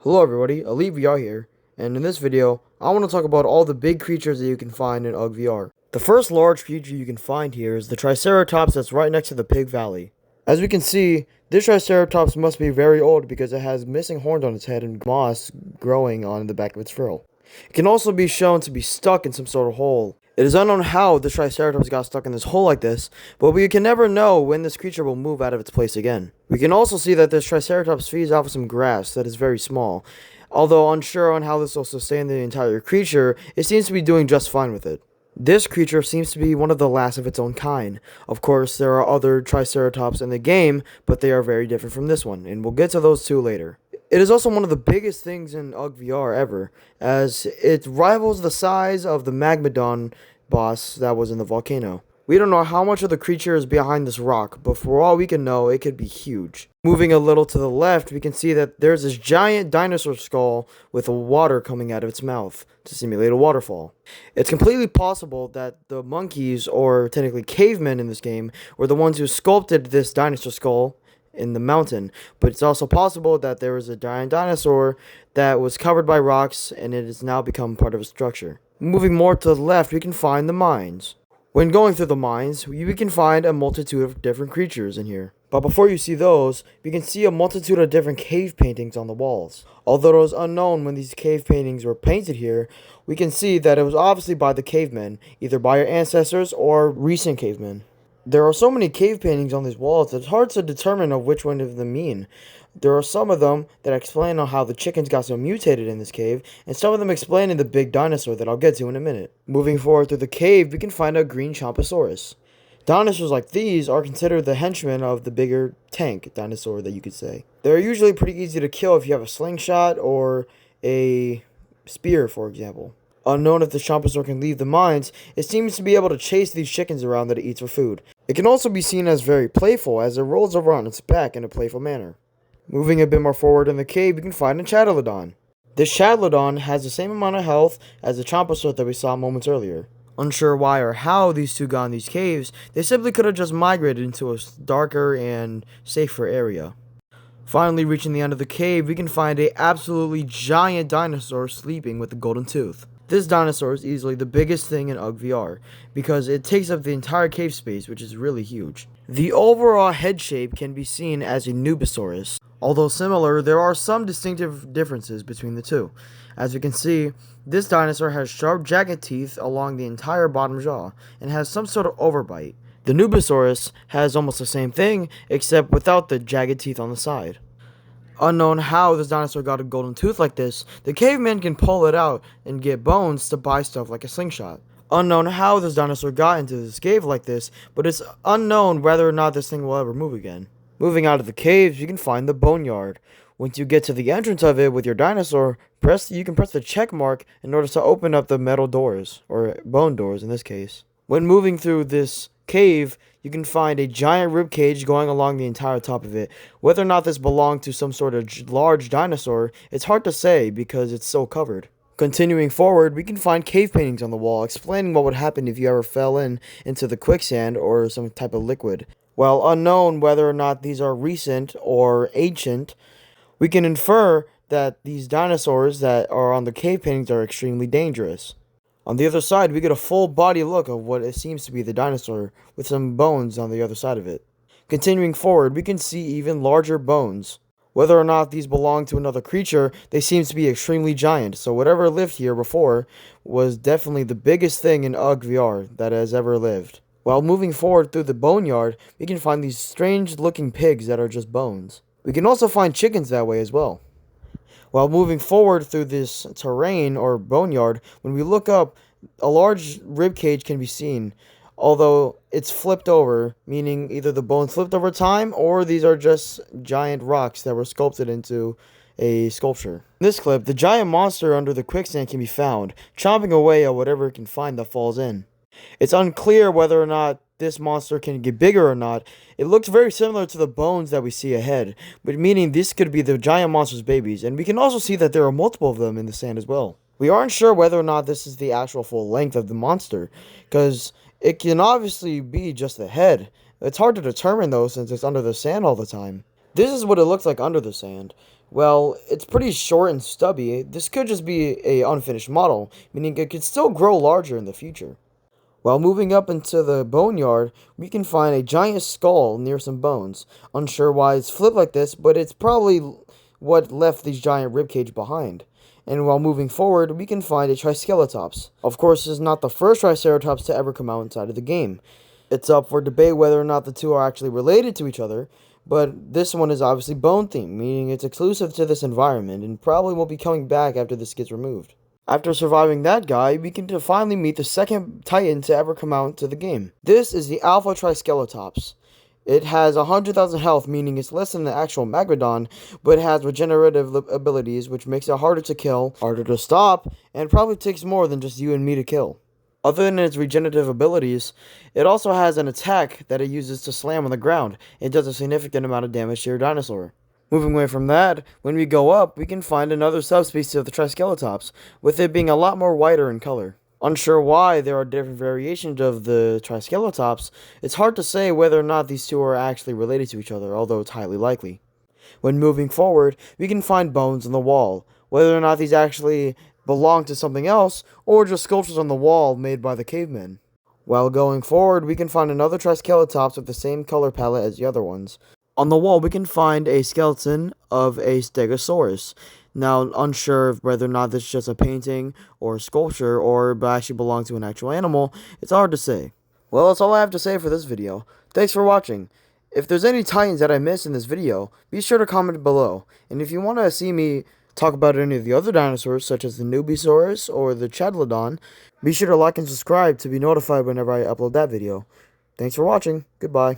Hello everybody, Elite VR here, and in this video, I want to talk about all the big creatures that you can find in UG VR. The first large creature you can find here is the Triceratops that's right next to the Pig Valley. As we can see, this Triceratops must be very old because it has missing horns on its head and moss growing on the back of its frill. It can also be shown to be stuck in some sort of hole. It is unknown how the Triceratops got stuck in this hole like this, but we can never know when this creature will move out of its place again. We can also see that this Triceratops feeds off of some grass that is very small. Although unsure on how this will sustain the entire creature, it seems to be doing just fine with it. This creature seems to be one of the last of its own kind. Of course, there are other Triceratops in the game, but they are very different from this one, and we'll get to those two later. It is also one of the biggest things in UG VR ever, as it rivals the size of the Magmadon boss that was in the volcano. We don't know how much of the creature is behind this rock, but for all we can know, it could be huge. Moving a little to the left, we can see that there's this giant dinosaur skull with water coming out of its mouth to simulate a waterfall. It's completely possible that the monkeys, or technically cavemen in this game, were the ones who sculpted this dinosaur skull in the mountain, but it's also possible that there was a giant dinosaur that was covered by rocks and it has now become part of a structure. Moving more to the left, we can find the mines. When going through the mines, we can find a multitude of different creatures in here. But before you see those, we can see a multitude of different cave paintings on the walls. Although it was unknown when these cave paintings were painted here, we can see that it was obviously by the cavemen, either by our ancestors or recent cavemen. There are so many cave paintings on these walls that it's hard to determine of which one of them mean. There are some of them that explain on how the chickens got so mutated in this cave, and some of them explain in the big dinosaur that I'll get to in a minute. Moving forward through the cave, we can find a green Chomposaurus. Dinosaurs like these are considered the henchmen of the bigger tank dinosaur that you could say. They're usually pretty easy to kill if you have a slingshot or a spear, for example. Unknown if the Chomposaur can leave the mines, it seems to be able to chase these chickens around that it eats for food. It can also be seen as very playful as it rolls over on its back in a playful manner. Moving a bit more forward in the cave, we can find a Chatylodon. This Chatylodon has the same amount of health as the Chomposaur that we saw moments earlier. Unsure why or how these two got in these caves, they simply could have just migrated into a darker and safer area. Finally reaching the end of the cave, we can find a absolutely giant dinosaur sleeping with a golden tooth. This dinosaur is easily the biggest thing in UG VR, because it takes up the entire cave space, which is really huge. The overall head shape can be seen as a Nubosaurus. Although similar, there are some distinctive differences between the two. As we can see, this dinosaur has sharp jagged teeth along the entire bottom jaw, and has some sort of overbite. The Nubosaurus has almost the same thing, except without the jagged teeth on the side. Unknown how this dinosaur got a golden tooth like this, the caveman can pull it out and get bones to buy stuff like a slingshot. Unknown how this dinosaur got into this cave like this, but it's unknown whether or not this thing will ever move again. Moving out of the caves, you can find the boneyard. Once you get to the entrance of it with your dinosaur, you can press the check mark in order to open up the metal doors, or bone doors in this case. When moving through this cave, you can find a giant rib cage going along the entire top of it. Whether or not this belonged to some sort of large dinosaur, it's hard to say because it's so covered. Continuing forward, we can find cave paintings on the wall explaining what would happen if you ever fell into the quicksand or some type of liquid. While unknown whether or not these are recent or ancient, we can infer that these dinosaurs that are on the cave paintings are extremely dangerous. On the other side, we get a full body look of what it seems to be the dinosaur, with some bones on the other side of it. Continuing forward, we can see even larger bones. Whether or not these belong to another creature, they seem to be extremely giant, so whatever lived here before was definitely the biggest thing in UG VR that has ever lived. While moving forward through the boneyard, we can find these strange looking pigs that are just bones. We can also find chickens that way as well. While moving forward through this terrain or boneyard, when we look up, a large rib cage can be seen, although it's flipped over, meaning either the bones flipped over time or these are just giant rocks that were sculpted into a sculpture. In this clip, the giant monster under the quicksand can be found, chomping away at whatever it can find that falls in. It's unclear whether or not this monster can get bigger or not. It looks very similar to the bones that we see ahead, but meaning this could be the giant monster's babies, and we can also see that there are multiple of them in the sand as well. We aren't sure whether or not this is the actual full length of the monster, because it can obviously be just the head. It's hard to determine though since it's under the sand all the time. This is what it looks like under the sand. Well, it's pretty short and stubby. This could just be a unfinished model, meaning it could still grow larger in the future. While moving up into the boneyard, we can find a giant skull near some bones. Unsure why it's flipped like this, but it's probably what left these giant ribcage behind. And while moving forward, we can find a Triceratops. Of course, this is not the first Triceratops to ever come out inside of the game. It's up for debate whether or not the two are actually related to each other, but this one is obviously bone themed, meaning it's exclusive to this environment and probably won't be coming back after this gets removed. After surviving that guy, we can finally meet the second Titan to ever come out to the game. This is the Alpha Triceratops. It has 100,000 health, meaning it's less than the actual Megalodon, but it has regenerative abilities, which makes it harder to kill, harder to stop, and probably takes more than just you and me to kill. Other than its regenerative abilities, it also has an attack that it uses to slam on the ground. It does a significant amount of damage to your dinosaur. Moving away from that, when we go up, we can find another subspecies of the Triceratops, with it being a lot more whiter in color. Unsure why there are different variations of the Triceratops, it's hard to say whether or not these two are actually related to each other, although it's highly likely. When moving forward, we can find bones on the wall, whether or not these actually belong to something else, or just sculptures on the wall made by the cavemen. While going forward, we can find another Triceratops with the same color palette as the other ones. On the wall, we can find a skeleton of a Stegosaurus. Now, unsure whether or not this is just a painting or a sculpture or actually belongs to an actual animal, it's hard to say. Well, that's all I have to say for this video. Thanks for watching. If there's any Titans that I missed in this video, be sure to comment below. And if you want to see me talk about any of the other dinosaurs, such as the Nubisaurus or the Chaetodon, be sure to like and subscribe to be notified whenever I upload that video. Thanks for watching. Goodbye.